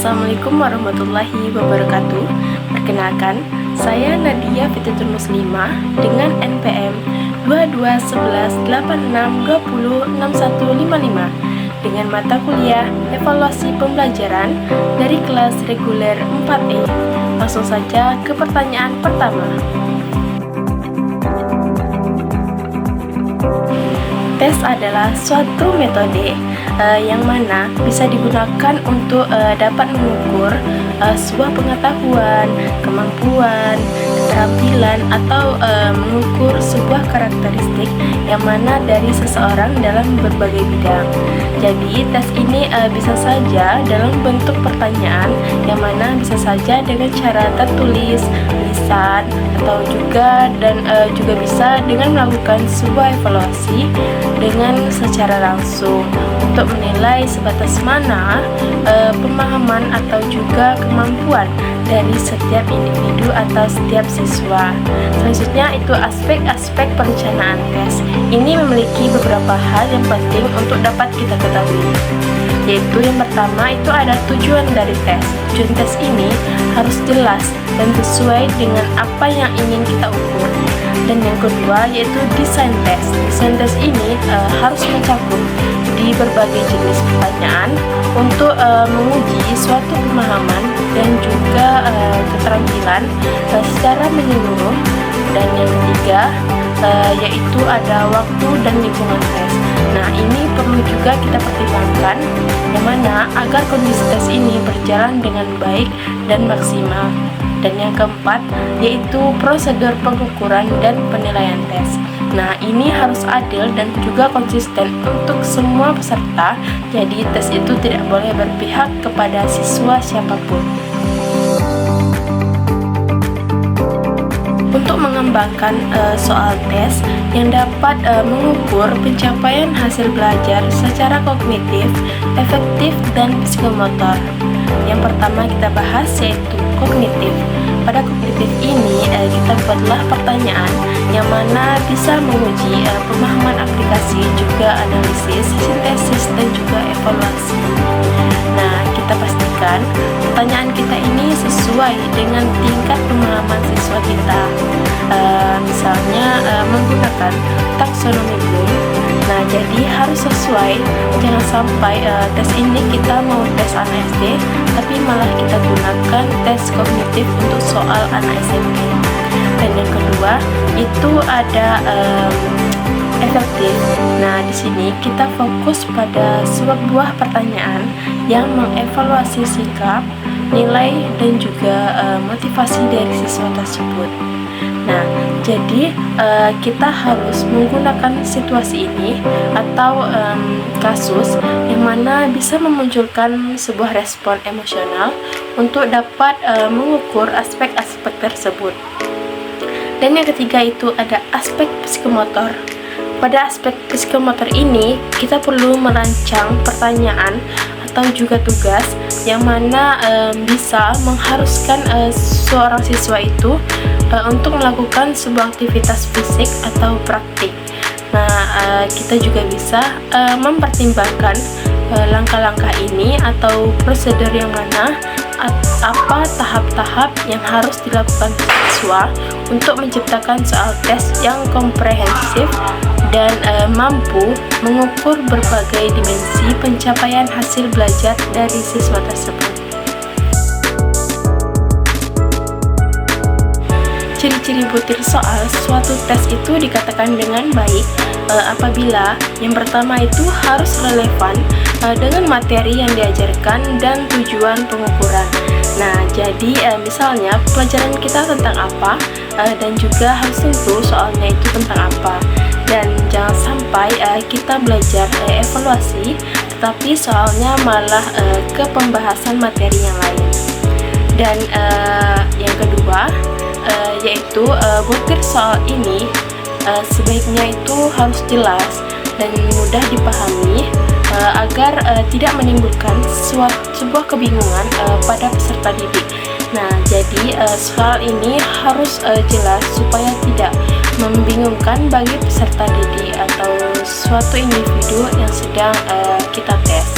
Assalamualaikum warahmatullahi wabarakatuh. Perkenalkan, saya Nadia Fitri Muslimah dengan NPM 221186206155 dengan mata kuliah Evaluasi Pembelajaran dari kelas reguler 4E. Langsung saja ke pertanyaan pertama. Tes adalah suatu metode yang mana bisa digunakan untuk dapat mengukur sebuah pengetahuan, kemampuan, keterampilan, atau mengukur sebuah karakteristik yang mana dari seseorang dalam berbagai bidang. Jadi tes ini bisa saja dalam bentuk pertanyaan yang mana bisa saja dengan cara tertulis, lisan, atau juga bisa dengan melakukan sebuah evaluasi dengan secara langsung untuk menilai sebatas mana pemahaman atau juga kemampuan dari setiap individu atau setiap siswa. Selanjutnya itu aspek-aspek perencanaan tes. Ini memiliki beberapa hal yang penting untuk dapat kita ketahui. Yaitu yang pertama itu ada tujuan dari tes. Tujuan tes ini harus jelas dan sesuai dengan apa yang ingin kita ukur. Dan yang kedua yaitu desain tes. Desain tes ini harus mencakup di berbagai jenis pertanyaan untuk menguji suatu pemahaman dan juga keterampilan secara menyeluruh. Dan yang ketiga yaitu ada waktu dan lingkungan tes. Nah, ini perlu juga kita pertimbangkan yang mana agar kondisi tes ini berjalan dengan baik dan maksimal. Dan yang keempat yaitu prosedur pengukuran dan penilaian tes. Nah, ini harus adil dan juga konsisten untuk semua peserta. Jadi tes itu tidak boleh berpihak kepada siswa siapapun. Untuk mengembangkan soal tes yang dapat mengukur pencapaian hasil belajar secara kognitif, efektif, dan psikomotor. Yang pertama kita bahas yaitu kognitif. Pada kognitif ini kita buatlah pertanyaan yang mana bisa menguji pemahaman aplikasi, juga analisis, sintesis, dan juga evaluasi. Nah, kita pastikan pertanyaan kita ini sesuai dengan tingkat pemahaman siswa kita. Misalnya menggunakan taksonomi Bloom. Nah, jadi harus sesuai, jangan sampai tes ini kita mau tes anak SD, tapi malah kita gunakan tes kognitif untuk soal anak SMP. Dan yang kedua itu ada efektif. Nah, di sini kita fokus pada sebuah pertanyaan yang mengevaluasi sikap, nilai, dan juga motivasi dari siswa tersebut. Nah, jadi kita harus menggunakan situasi ini atau kasus yang mana bisa memunculkan sebuah respon emosional untuk dapat mengukur aspek-aspek tersebut. Dan yang ketiga itu ada aspek psikomotor. Pada aspek psikomotor ini kita perlu merancang pertanyaan atau juga tugas yang mana bisa mengharuskan seorang siswa itu untuk melakukan sebuah aktivitas fisik atau praktik. Nah, kita juga bisa mempertimbangkan langkah-langkah ini atau prosedur yang mana apa tahap-tahap yang harus dilakukan siswa untuk menciptakan soal tes yang komprehensif dan mampu mengukur berbagai dimensi pencapaian hasil belajar dari siswa tersebut. Ciri-ciri butir soal suatu tes itu dikatakan dengan baik apabila yang pertama itu harus relevan dengan materi yang diajarkan dan tujuan pengukuran. Nah, jadi misalnya pelajaran kita tentang apa dan juga harus tentu soalnya itu tentang apa. Dan jangan sampai kita belajar evaluasi tetapi soalnya malah ke pembahasan materi yang lain. Dan yang kedua yaitu butir soal ini sebaiknya itu harus jelas dan mudah dipahami agar tidak menimbulkan sebuah kebingungan pada peserta didik. Nah, jadi soal ini harus jelas supaya tidak membingungkan bagi peserta didik atau suatu individu yang sedang kita tes.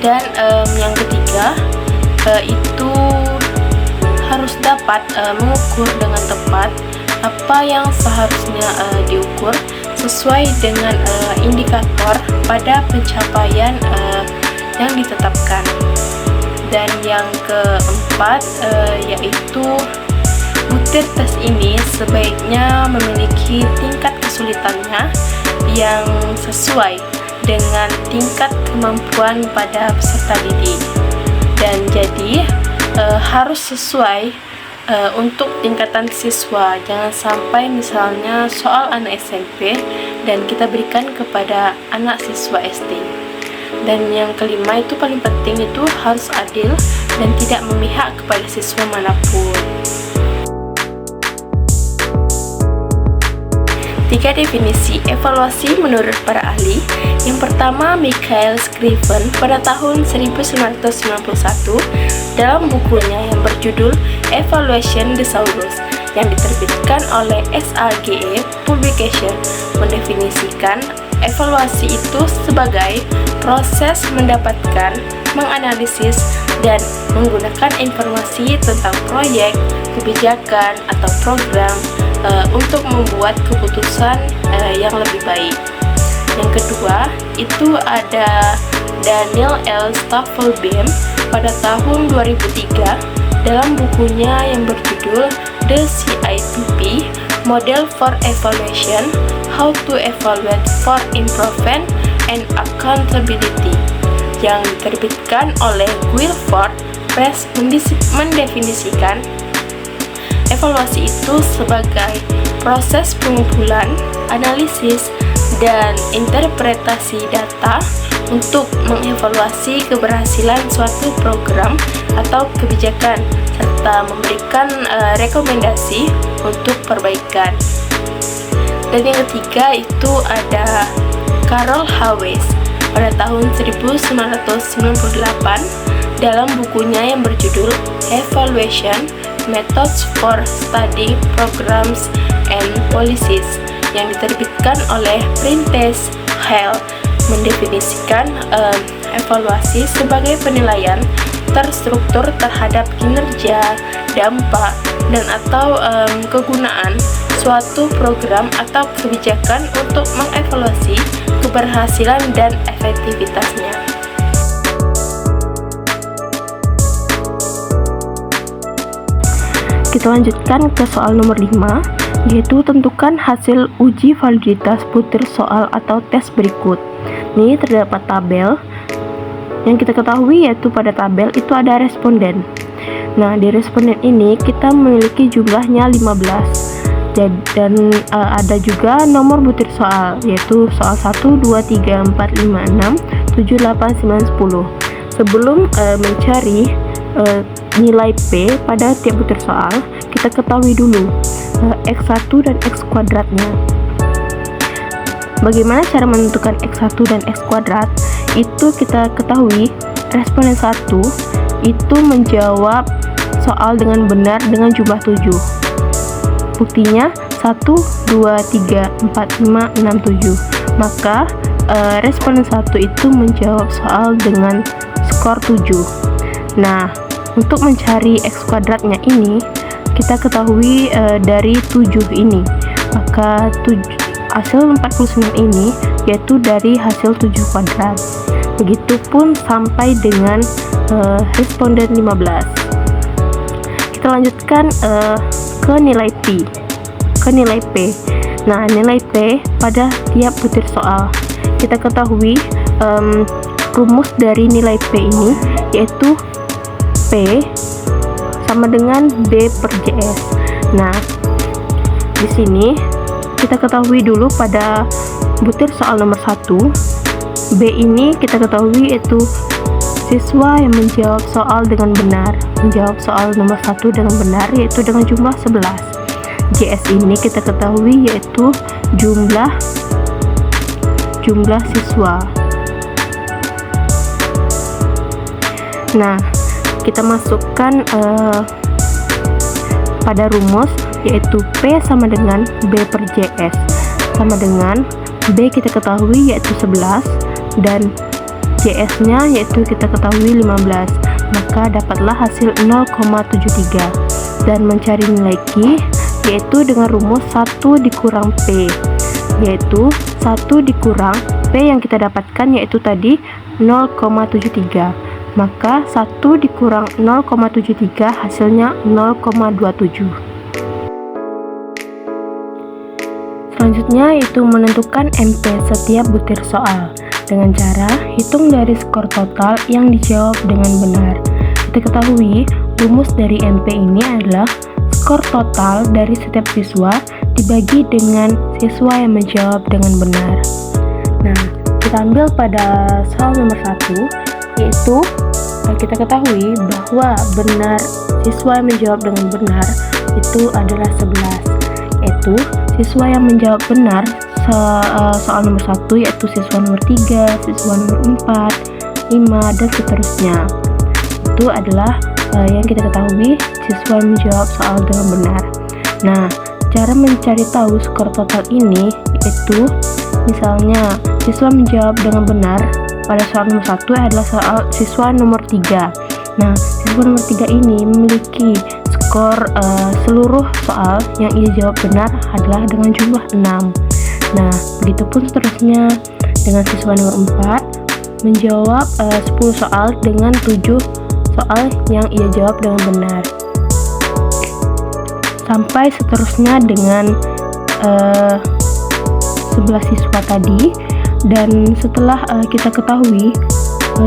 Dan yang ketiga itu harus dapat mengukur dengan tepat apa yang seharusnya diukur sesuai dengan indikator pada pencapaian yang ditetapkan. Dan yang keempat yaitu butir tes ini sebaiknya memiliki tingkat kesulitannya yang sesuai dengan tingkat kemampuan pada peserta didik, dan jadi harus sesuai untuk tingkatan siswa. Jangan sampai misalnya soal anak SMP dan kita berikan kepada anak siswa SD. Dan yang kelima itu paling penting, itu harus adil dan tidak memihak kepada siswa manapun. 3 definisi evaluasi menurut para ahli. Yang pertama, Michael Scriven pada tahun 1991 dalam bukunya yang berjudul Evaluation Thesaurus yang diterbitkan oleh SAGE Publication mendefinisikan evaluasi itu sebagai proses mendapatkan, menganalisis, dan menggunakan informasi tentang proyek, kebijakan, atau program untuk membuat keputusan yang lebih baik. Yang kedua, itu ada Daniel L. Staffelbein pada tahun 2003 dalam bukunya yang berjudul The CIPP Model for Evaluation, How to Evaluate for Improvement and Accountability yang diterbitkan oleh Guilford Press mendefinisikan evaluasi itu sebagai proses pengumpulan, analisis, dan interpretasi data untuk mengevaluasi keberhasilan suatu program atau kebijakan serta memberikan rekomendasi untuk perbaikan. Dan yang ketiga itu ada Carol Hawes pada tahun 1998 dalam bukunya yang berjudul Evaluation Methods for Study Programs and Policies yang diterbitkan oleh Prentice Hale mendefinisikan evaluasi sebagai penilaian terstruktur terhadap kinerja, dampak, dan atau kegunaan suatu program atau kebijakan untuk mengevaluasi keberhasilan dan efektivitasnya. Kita lanjutkan ke soal nomor 5, yaitu tentukan hasil uji validitas butir soal atau tes berikut. Ini terdapat tabel. Yang kita ketahui yaitu pada tabel itu ada responden. Nah, di responden ini kita memiliki jumlahnya 15. Dan ada juga nomor butir soal, yaitu soal 1, 2, 3, 4, 5, 6, 7, 8, 9, 10. Sebelum mencari nilai P pada tiap butir soal, kita ketahui dulu X1 dan X kuadratnya. Bagaimana cara menentukan X1 dan X kuadrat? Itu kita ketahui responden 1 itu menjawab soal dengan benar dengan jumlah 7. Buktinya 1, 2, 3, 4, 5, 6, 7. Maka responden 1 itu menjawab soal dengan skor 7. Nah, untuk mencari X kuadratnya ini kita ketahui dari 7 ini. Maka hasil 49 ini yaitu dari hasil 7 kuadrat. Begitupun sampai dengan responden 15. Kita lanjutkan ke nilai P. Nah, nilai P pada tiap butir soal. Kita ketahui rumus dari nilai P ini yaitu P sama dengan B per JS. Nah, di sini kita ketahui dulu pada butir soal nomor 1, B ini kita ketahui yaitu siswa yang menjawab soal dengan benar, menjawab soal nomor 1 dengan benar yaitu dengan jumlah 11. JS ini kita ketahui yaitu jumlah siswa. Nah, kita masukkan pada rumus yaitu P sama dengan B per JS sama dengan B kita ketahui yaitu 11 dan JS-nya yaitu kita ketahui 15, maka dapatlah hasil 0,73. Dan mencari nilai Q yaitu dengan rumus 1 dikurang P, yaitu 1 dikurang P yang kita dapatkan yaitu tadi 0,73, maka 1 dikurang 0,73 hasilnya 0,27. Selanjutnya yaitu menentukan MP setiap butir soal dengan cara hitung dari skor total yang dijawab dengan benar. Kita ketahui rumus dari MP ini adalah skor total dari setiap siswa dibagi dengan siswa yang menjawab dengan benar. Nah, kita ambil pada soal nomor 1, yaitu kita ketahui bahwa benar siswa yang menjawab dengan benar itu adalah 11, yaitu siswa yang menjawab benar soal nomor 1 yaitu siswa nomor 3, siswa nomor 4, 5, dan seterusnya. Itu adalah yang kita ketahui siswa yang menjawab soal dengan benar. Nah, cara mencari tahu skor total ini yaitu misalnya siswa menjawab dengan benar pada soal nomor 1 adalah soal siswa nomor 3. Nah, siswa nomor 3 ini memiliki skor seluruh soal yang ia jawab benar adalah dengan jumlah 6. Nah, begitupun seterusnya dengan siswa nomor 4 menjawab 10 soal dengan 7 soal yang ia jawab dengan benar. Sampai seterusnya dengan 11 siswa tadi. Dan setelah kita ketahui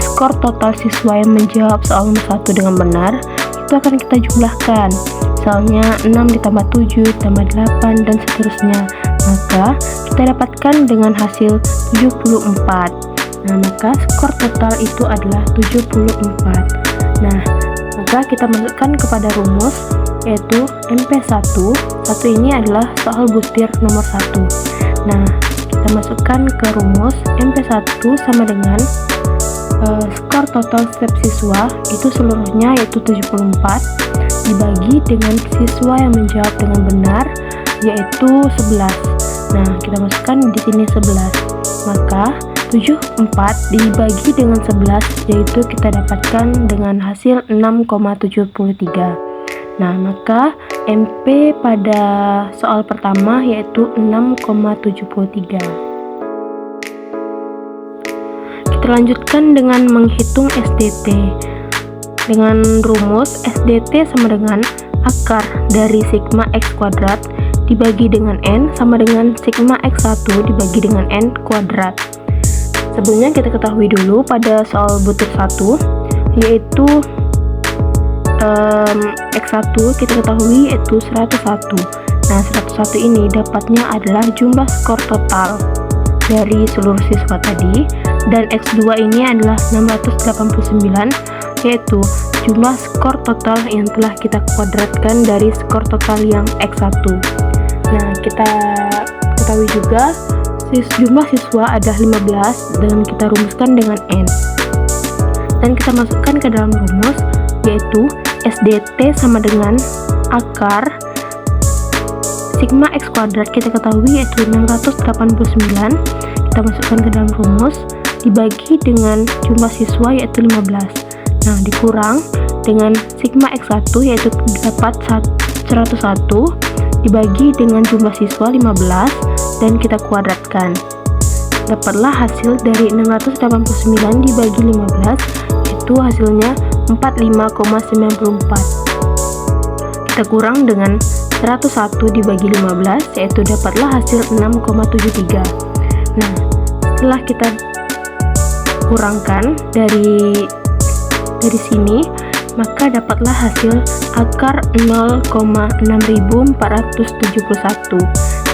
skor total siswa yang menjawab soal nomor 1 dengan benar, itu akan kita jumlahkan. Misalnya 6 ditambah 7 ditambah 8 dan seterusnya. Maka kita dapatkan dengan hasil 74. Nah, maka skor total itu adalah 74. Nah, maka kita masukkan kepada rumus yaitu MP1. 1 ini adalah soal butir nomor 1. Nah, kita masukkan ke rumus MP1 sama dengan skor total setiap siswa itu seluruhnya yaitu 74 dibagi dengan siswa yang menjawab dengan benar yaitu 11. Nah, kita masukkan di sini 11. Maka 74 dibagi dengan 11 yaitu kita dapatkan dengan hasil 6,73. Nah, maka MP pada soal pertama yaitu 6,73. Kita lanjutkan dengan menghitung SDT. Dengan rumus SDT sama dengan akar dari sigma X kuadrat dibagi dengan N sama dengan sigma X1 dibagi dengan N kuadrat. Sebelumnya kita ketahui dulu pada soal butir 1 yaitu X1 kita ketahui yaitu 101. Nah, 101 ini dapatnya adalah jumlah skor total dari seluruh siswa tadi, dan X2 ini adalah 689 yaitu jumlah skor total yang telah kita kuadratkan dari skor total yang X1. Nah, kita ketahui juga jumlah siswa ada 15 dan kita rumuskan dengan N. Dan kita masukkan ke dalam rumus yaitu SDT sama dengan akar sigma X kuadrat kita ketahui yaitu 689, kita masukkan ke dalam rumus dibagi dengan jumlah siswa yaitu 15. Nah, dikurang dengan sigma X1 yaitu dapat 101 dibagi dengan jumlah siswa 15 dan kita kuadratkan. Dapatlah hasil dari 689 dibagi 15 itu hasilnya 45,94. Kita kurang dengan 101 dibagi 15 yaitu dapatlah hasil 6,73. Nah, setelah kita kurangkan dari sini, maka dapatlah hasil akar 0,6471.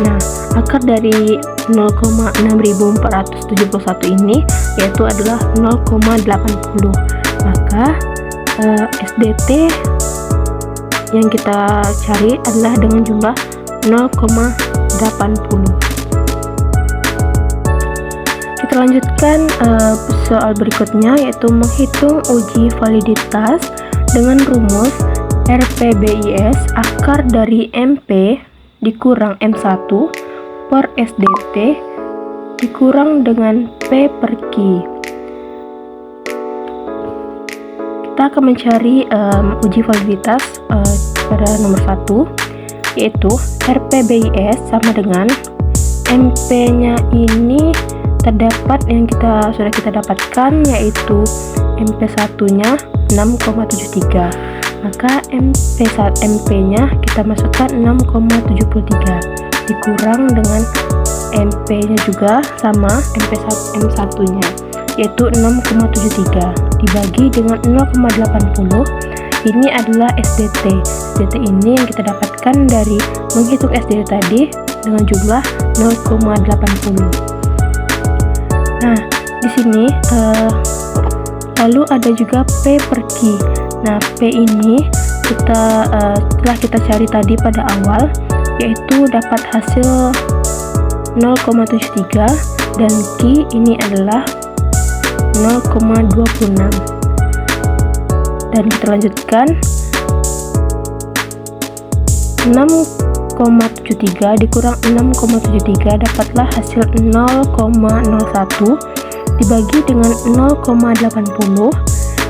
Nah, akar dari 0,6471 ini yaitu adalah 0,80. Maka SDT yang kita cari adalah dengan jumlah 0,80. Kita lanjutkan soal berikutnya yaitu menghitung uji validitas dengan rumus RPBIS akar dari MP dikurang M1 per SDT dikurang dengan P per Q. kita akan mencari uji validitas pada nomor 1, yaitu RPBIS sama dengan MP-nya ini terdapat yang sudah kita dapatkan, yaitu MP1-nya 6,73. Maka MP-nya kita masukkan 6,73 dikurang dengan MP-nya juga sama M1-nya, yaitu 6,73 dibagi dengan 0,80. Ini adalah SDT. SDT ini yang kita dapatkan dari menghitung SDT tadi dengan jumlah 0,80. Nah, di sini lalu ada juga P per Q. Nah, P ini setelah kita cari tadi pada awal, yaitu dapat hasil 0,73 dan Q ini adalah 0,26. Dan kita lanjutkan, 6,73 dikurang 6,73 dapatlah hasil 0,01 dibagi dengan 0,80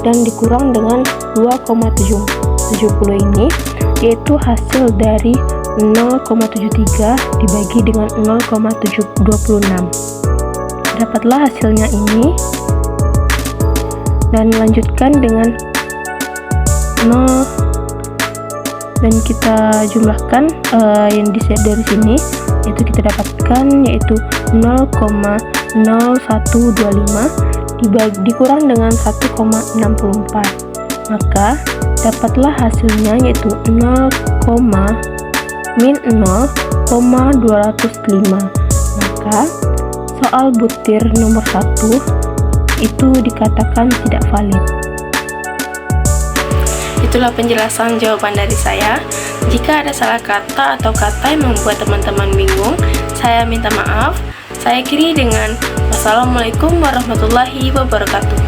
dan dikurang dengan 2,70 ini, yaitu hasil dari 0,73 dibagi dengan 0,26. Dapatlah hasilnya ini, dan lanjutkan dengan 0 dan kita jumlahkan yang dari sini, yaitu kita dapatkan yaitu 0,0125 dikurang dengan 1,64, maka dapatlah hasilnya yaitu 0,205. Maka soal butir nomor 1 itu dikatakan tidak valid. Itulah penjelasan jawaban dari saya. Jika ada salah kata atau kata yang membuat teman-teman bingung, saya minta maaf. Saya akhiri dengan wassalamualaikum warahmatullahi wabarakatuh.